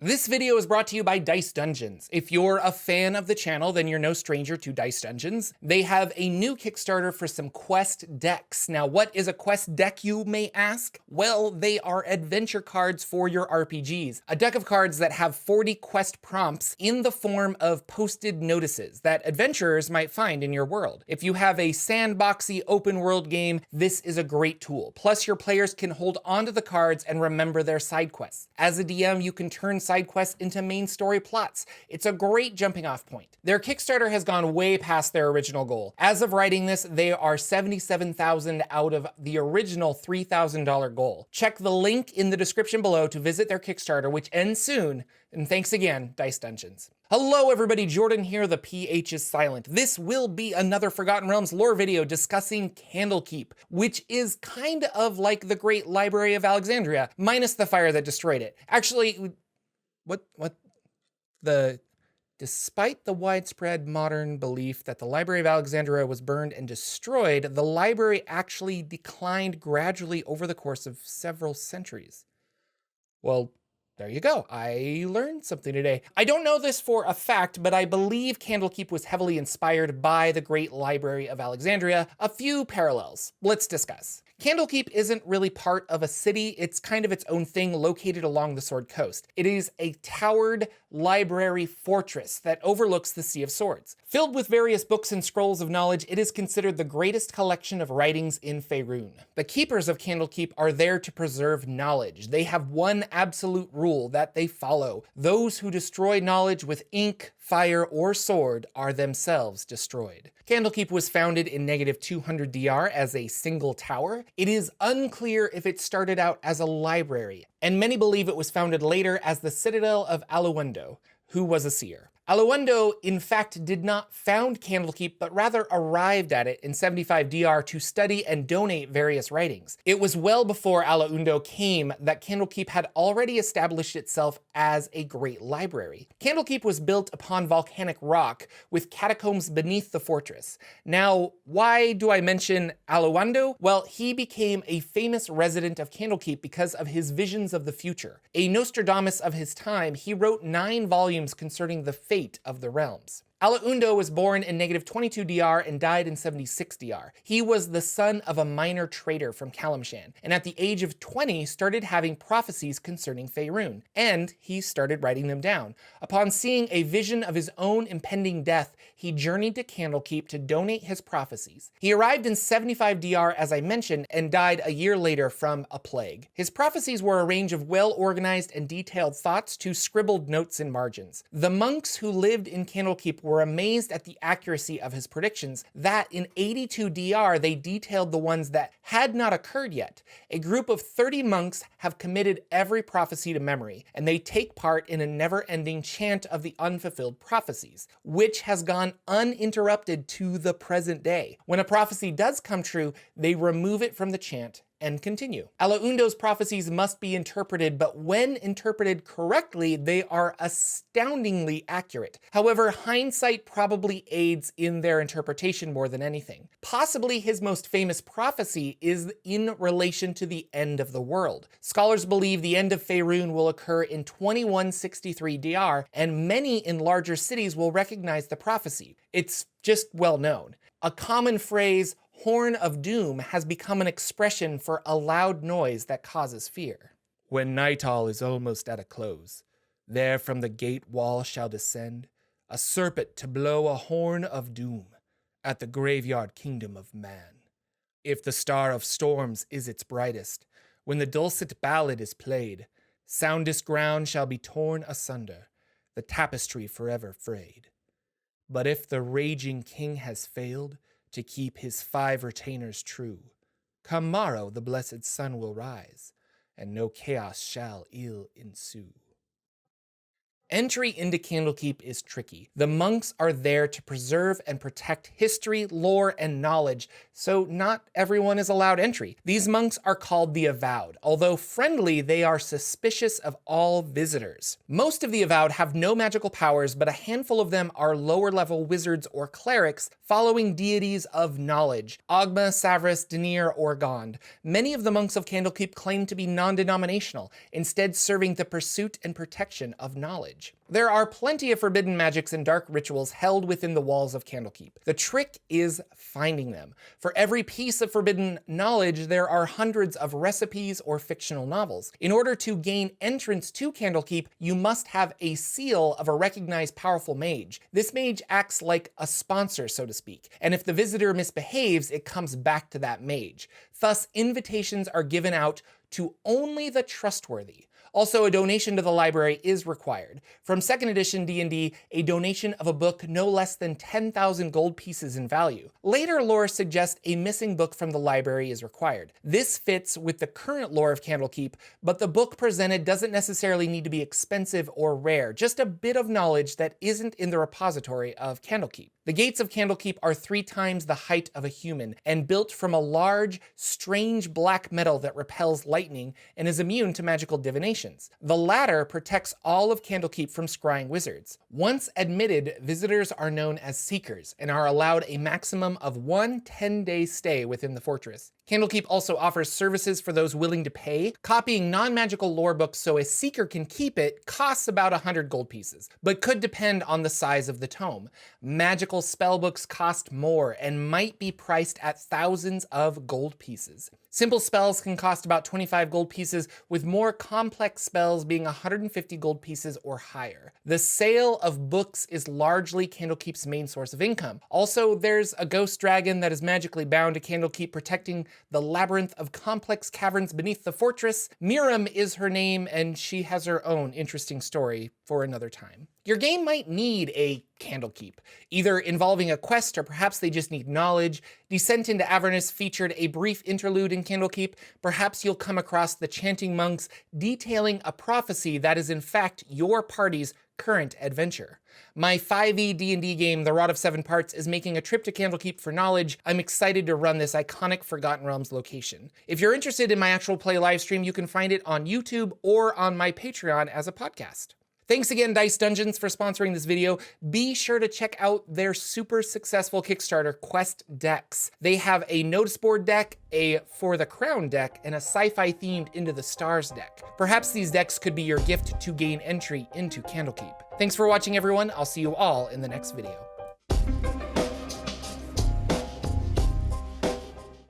This video is brought to you by Dice Dungeons. If you're a fan of the channel, then you're no stranger to Dice Dungeons. They have a new Kickstarter for some quest decks. Now, what is a quest deck, you may ask? Well, they are adventure cards for your RPGs. A deck of cards that have 40 quest prompts in the form of posted notices that adventurers might find in your world. If you have a sandboxy open world game, this is a great tool. Plus, your players can hold onto the cards and remember their side quests. As a DM, you can turn side quests into main story plots. It's a great jumping off point. Their Kickstarter has gone way past their original goal. As of writing this, they are $77,000 out of the original $3,000 goal. Check the link in the description below to visit their Kickstarter, which ends soon. And thanks again, Dice Dungeons. Hello everybody, Jordan here, the PH is silent. This will be another Forgotten Realms lore video discussing Candlekeep, which is kind of like the Great Library of Alexandria, minus the fire that destroyed it. Actually, despite the widespread modern belief that the Library of Alexandria was burned and destroyed, the library actually declined gradually over the course of several centuries. Well, there you go. I learned something today. I don't know this for a fact, but I believe Candlekeep was heavily inspired by the Great Library of Alexandria. A few parallels. Let's discuss. Candlekeep isn't really part of a city. It's kind of its own thing located along the Sword Coast. It is a towered library fortress that overlooks the Sea of Swords. Filled with various books and scrolls of knowledge, it is considered the greatest collection of writings in Faerun. The keepers of Candlekeep are there to preserve knowledge. They have one absolute rule that they follow. Those who destroy knowledge with ink, fire, or sword are themselves destroyed. Candlekeep was founded in -200 DR as a single tower. It is unclear if it started out as a library, and many believe it was founded later as the citadel of Aluendo, who was a seer. Aluendo, in fact, did not found Candlekeep, but rather arrived at it in 75 DR to study and donate various writings. It was well before Aluendo came that Candlekeep had already established itself as a great library. Candlekeep was built upon volcanic rock, with catacombs beneath the fortress. Now, why do I mention Aluendo? Well, he became a famous resident of Candlekeep because of his visions of the future. A Nostradamus of his time, he wrote 9 volumes concerning the fate of the realms. Aluendo was born in -22 DR and died in 76 DR. He was the son of a minor trader from Kalimshan, and at the age of 20 started having prophecies concerning Faerun, and he started writing them down. Upon seeing a vision of his own impending death, he journeyed to Candlekeep to donate his prophecies. He arrived in 75 DR, as I mentioned, and died a year later from a plague. His prophecies were a range of well-organized and detailed thoughts to scribbled notes in margins. The monks who lived in Candlekeep were amazed at the accuracy of his predictions that in 82 DR they detailed the ones that had not occurred yet. A group of 30 monks have committed every prophecy to memory, and they take part in a never-ending chant of the unfulfilled prophecies, which has gone uninterrupted to the present day. When a prophecy does come true, they remove it from the chant and continue. Aluendo's prophecies must be interpreted, but when interpreted correctly, they are astoundingly accurate. However, hindsight probably aids in their interpretation more than anything. Possibly his most famous prophecy is in relation to the end of the world. Scholars believe the end of Faerun will occur in 2163 DR, and many in larger cities will recognize the prophecy. It's just well known. A common phrase, "Horn of Doom," has become an expression for a loud noise that causes fear. When night all is almost at a close, there from the gate wall shall descend a serpent to blow a horn of doom at the graveyard kingdom of man. If the star of storms is its brightest, when the dulcet ballad is played, soundest ground shall be torn asunder, the tapestry forever frayed. But if the raging king has failed to keep his 5 retainers true, come morrow the blessed sun will rise, and no chaos shall ill ensue. Entry into Candlekeep is tricky. The monks are there to preserve and protect history, lore, and knowledge, so not everyone is allowed entry. These monks are called the Avowed. Although friendly, they are suspicious of all visitors. Most of the Avowed have no magical powers, but a handful of them are lower-level wizards or clerics following deities of knowledge, Ogma, Savras, Denir, or Gond. Many of the monks of Candlekeep claim to be non-denominational, instead serving the pursuit and protection of knowledge. There are plenty of forbidden magics and dark rituals held within the walls of Candlekeep. The trick is finding them. For every piece of forbidden knowledge, there are hundreds of recipes or fictional novels. In order to gain entrance to Candlekeep, you must have a seal of a recognized powerful mage. This mage acts like a sponsor, so to speak, and if the visitor misbehaves, it comes back to that mage. Thus, invitations are given out to only the trustworthy. Also, a donation to the library is required. From 2nd edition D&D, a donation of a book no less than 10,000 gold pieces in value. Later lore suggests a missing book from the library is required. This fits with the current lore of Candlekeep, but the book presented doesn't necessarily need to be expensive or rare, just a bit of knowledge that isn't in the repository of Candlekeep. The gates of Candlekeep are 3 times the height of a human and built from a large, strange black metal that repels lightning and is immune to magical divinations. The latter protects all of Candlekeep from scrying wizards. Once admitted, visitors are known as Seekers and are allowed a maximum of 1 10-day stay within the fortress. Candlekeep also offers services for those willing to pay. Copying non-magical lore books so a seeker can keep it costs about 100 gold pieces, but could depend on the size of the tome. Magical spellbooks cost more and might be priced at thousands of gold pieces. Simple spells can cost about 25 gold pieces, with more complex spells being 150 gold pieces or higher. The sale of books is largely Candlekeep's main source of income. Also, there's a ghost dragon that is magically bound to Candlekeep, protecting the labyrinth of complex caverns beneath the fortress. Miriam is her name, and she has her own interesting story for another time. Your game might need a Candlekeep, either involving a quest or perhaps they just need knowledge. Descent into Avernus featured a brief interlude in Candlekeep. Perhaps you'll come across the chanting monks detailing a prophecy that is in fact your party's current adventure. My 5e D&D game, The Rod of 7 Parts, is making a trip to Candlekeep for knowledge. I'm excited to run this iconic Forgotten Realms location. If you're interested in my actual play livestream, you can find it on YouTube or on my Patreon as a podcast. Thanks again, Dice Dungeons, for sponsoring this video. Be sure to check out their super successful Kickstarter, Quest Decks. They have a notice board deck, a For the Crown deck, and a sci-fi themed Into the Stars deck. Perhaps these decks could be your gift to gain entry into Candlekeep. Thanks for watching, everyone. I'll see you all in the next video.